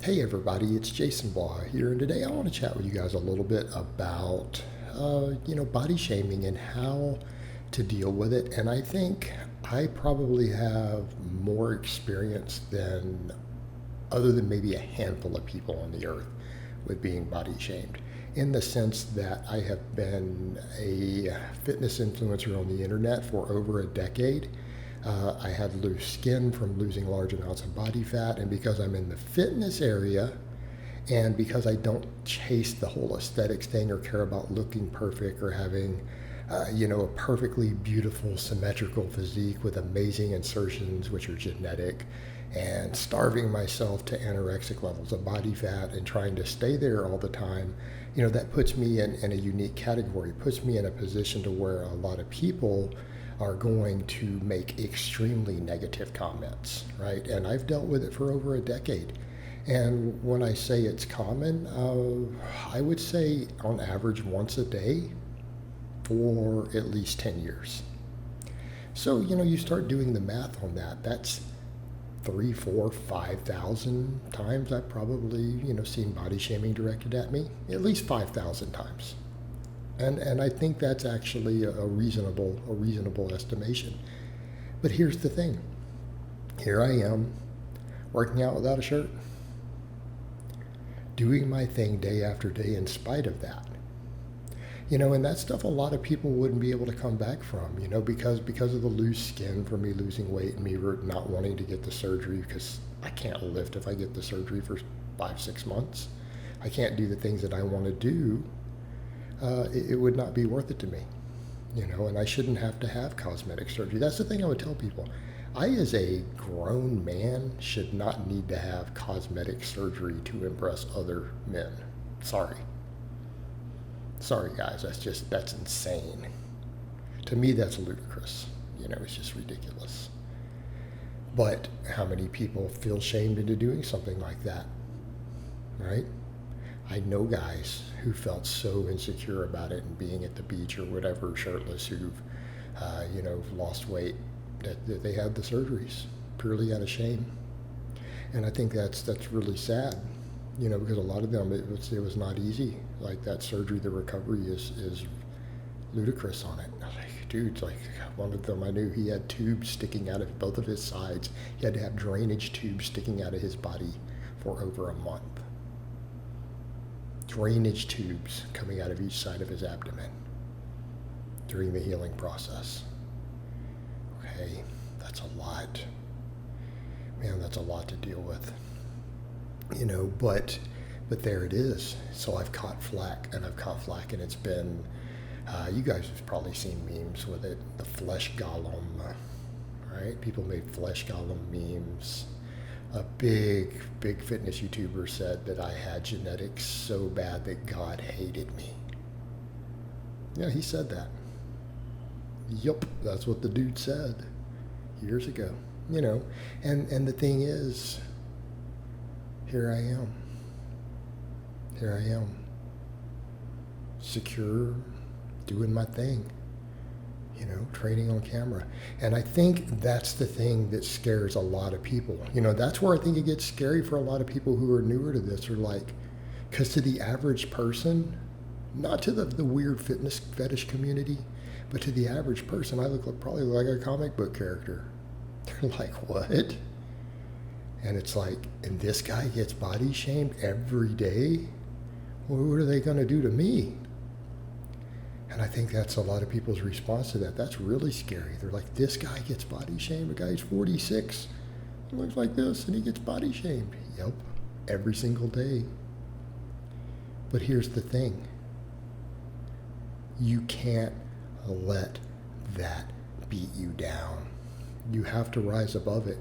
Hey everybody, it's Jason Blaha here, and today I want to chat with you guys a little bit about, body shaming and how to deal with it. And I think I probably have more experience than, other than maybe a handful of people on the earth, with being body shamed. In the sense that I have been a fitness influencer on the internet for over a decade. I had loose skin from losing large amounts of body fat, and because I'm in the fitness area, and because I don't chase the whole aesthetics thing or care about looking perfect or having, a perfectly beautiful symmetrical physique with amazing insertions, which are genetic, and starving myself to anorexic levels of body fat and trying to stay there all the time, that puts me in a unique category, puts me in a position to where a lot of people are going to make extremely negative comments, right? And I've dealt with it for over a decade. And when I say it's common, I would say on average once a day for at least 10 years. So, you start doing the math on that. That's 3, 4, 5,000 times I've probably, seen body shaming directed at me. At least 5,000 times. And I think that's actually a reasonable estimation. But here's the thing. Here I am, working out without a shirt, doing my thing day after day in spite of that. And that stuff a lot of people wouldn't be able to come back from, because of the loose skin for me losing weight and me not wanting to get the surgery, because I can't lift if I get the surgery for 5, 6 months. I can't do the things that I want to do. It would not be worth it to me, and I shouldn't have to have cosmetic surgery. That's the thing I would tell people. I, as a grown man, should not need to have cosmetic surgery to impress other men. Sorry. Sorry, guys, that's insane. To me, that's ludicrous. It's just ridiculous. But how many people feel shamed into doing something like that, right? I know guys who felt so insecure about it and being at the beach or whatever, shirtless, who've, lost weight, that they had the surgeries purely out of shame. And I think that's really sad, because a lot of them, it was not easy. Like that surgery, the recovery is ludicrous on it. Like, dude, like one of them I knew, he had tubes sticking out of both of his sides. He had to have drainage tubes sticking out of his body for over a month. Drainage tubes coming out of each side of his abdomen during the healing process. Okay, that's a lot. Man, that's a lot to deal with. But there it is. So I've caught flack, and it's been, you guys have probably seen memes with it, the flesh golem, right? People made flesh golem memes. A big fitness YouTuber said that I had genetics so bad that God hated me. Yeah, he said that. Yup, that's what the dude said years ago. And the thing is, here I am. Secure, doing my thing. Training on camera. And I think that's the thing that scares a lot of people. That's where I think it gets scary for a lot of people who are newer to this, or like, because to the average person, not to the weird fitness fetish community, but to the average person, I probably look like a comic book character. They're like, what? And it's like, and this guy gets body shamed every day? Well, what are they going to do to me? And I think that's a lot of people's response to that. That's really scary. They're like, this guy gets body shamed. A guy's 46. He looks like this, and he gets body shamed. Yep, every single day. But here's the thing. You can't let that beat you down. You have to rise above it.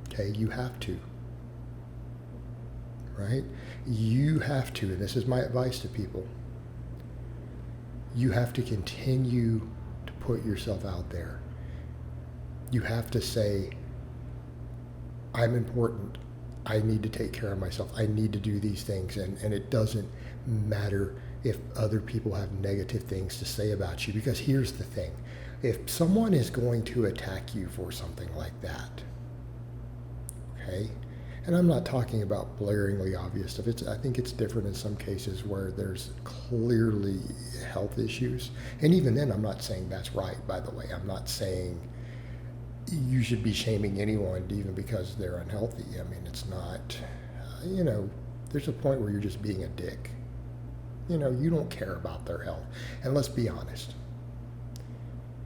Okay, you have to. Right? You have to, and this is my advice to people. You have to continue to put yourself out there. You have to say, I'm important. I need to take care of myself. I need to do these things. And it doesn't matter if other people have negative things to say about you. Because here's the thing. If someone is going to attack you for something like that, okay, And I'm not talking about blaringly obvious stuff. I think it's different in some cases where there's clearly health issues. And even then, I'm not saying that's right, by the way. I'm not saying you should be shaming anyone even because they're unhealthy. I mean, it's not, there's a point where you're just being a dick. You don't care about their health. And let's be honest,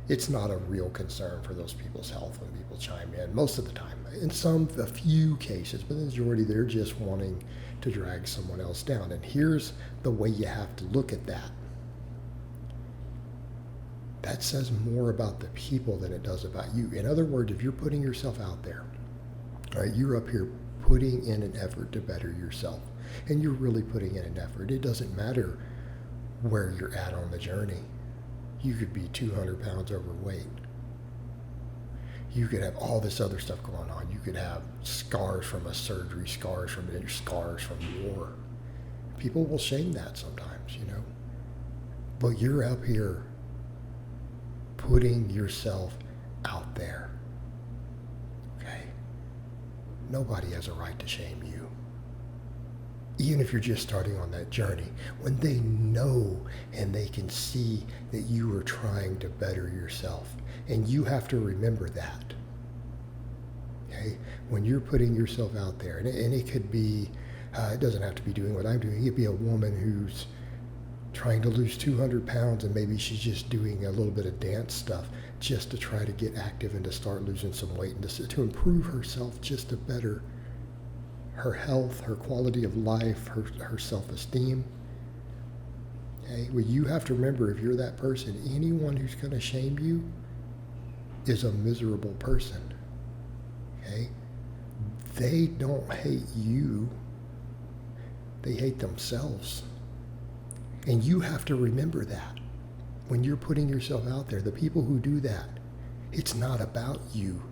it's not a real concern for those people's health when people chime in, most of the time. In a few cases, but the majority, they're just wanting to drag someone else down. And here's the way you have to look at that. That says more about the people than it does about you. In other words, if you're putting yourself out there, right, you're up here putting in an effort to better yourself, and you're really putting in an effort. It doesn't matter where you're at on the journey. You could be 200 pounds overweight. You could have all this other stuff going on. You could have scars from a surgery, scars from war. People will shame that sometimes, But you're up here putting yourself out there. Okay? Nobody has a right to shame you. Even if you're just starting on that journey, when they know and they can see that you are trying to better yourself. And you have to remember that. Okay? When you're putting yourself out there, and it could be, it doesn't have to be doing what I'm doing. It could be a woman who's trying to lose 200 pounds and maybe she's just doing a little bit of dance stuff just to try to get active and to start losing some weight and to improve herself, just to better her health, her quality of life, her self-esteem. Okay? Well, you have to remember, if you're that person, anyone who's going to shame you is a miserable person. Okay? They don't hate you. They hate themselves. And you have to remember that. When you're putting yourself out there, the people who do that, it's not about you.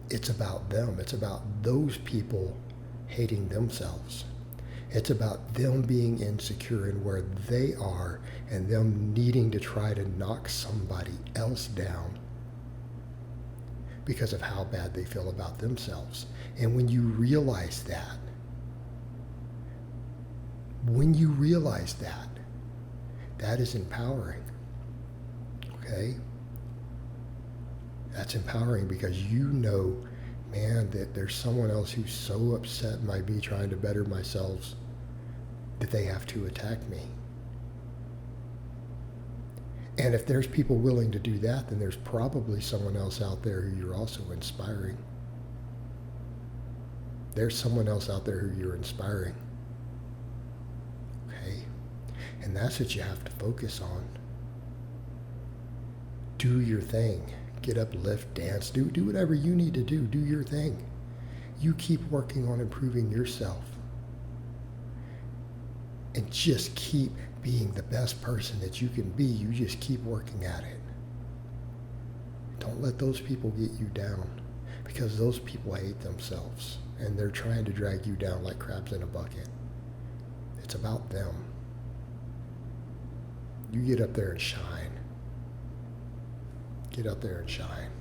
It's about them. It's about those people hating themselves. It's about them being insecure in where they are and them needing to try to knock somebody else down because of how bad they feel about themselves. And when you realize that, that is empowering. Okay? That's empowering because man, that there's someone else who's so upset by me trying to better myself that they have to attack me. And if there's people willing to do that, then there's probably someone else out there who you're also inspiring. There's someone else out there who you're inspiring. Okay? And that's what you have to focus on. Do your thing. Get up, lift, dance, do whatever you need to do. Do your thing. You keep working on improving yourself. And just keep being the best person that you can be. You just keep working at it. Don't let those people get you down, because those people hate themselves and they're trying to drag you down like crabs in a bucket. It's about them. You get up there and shine. Get up there and shine.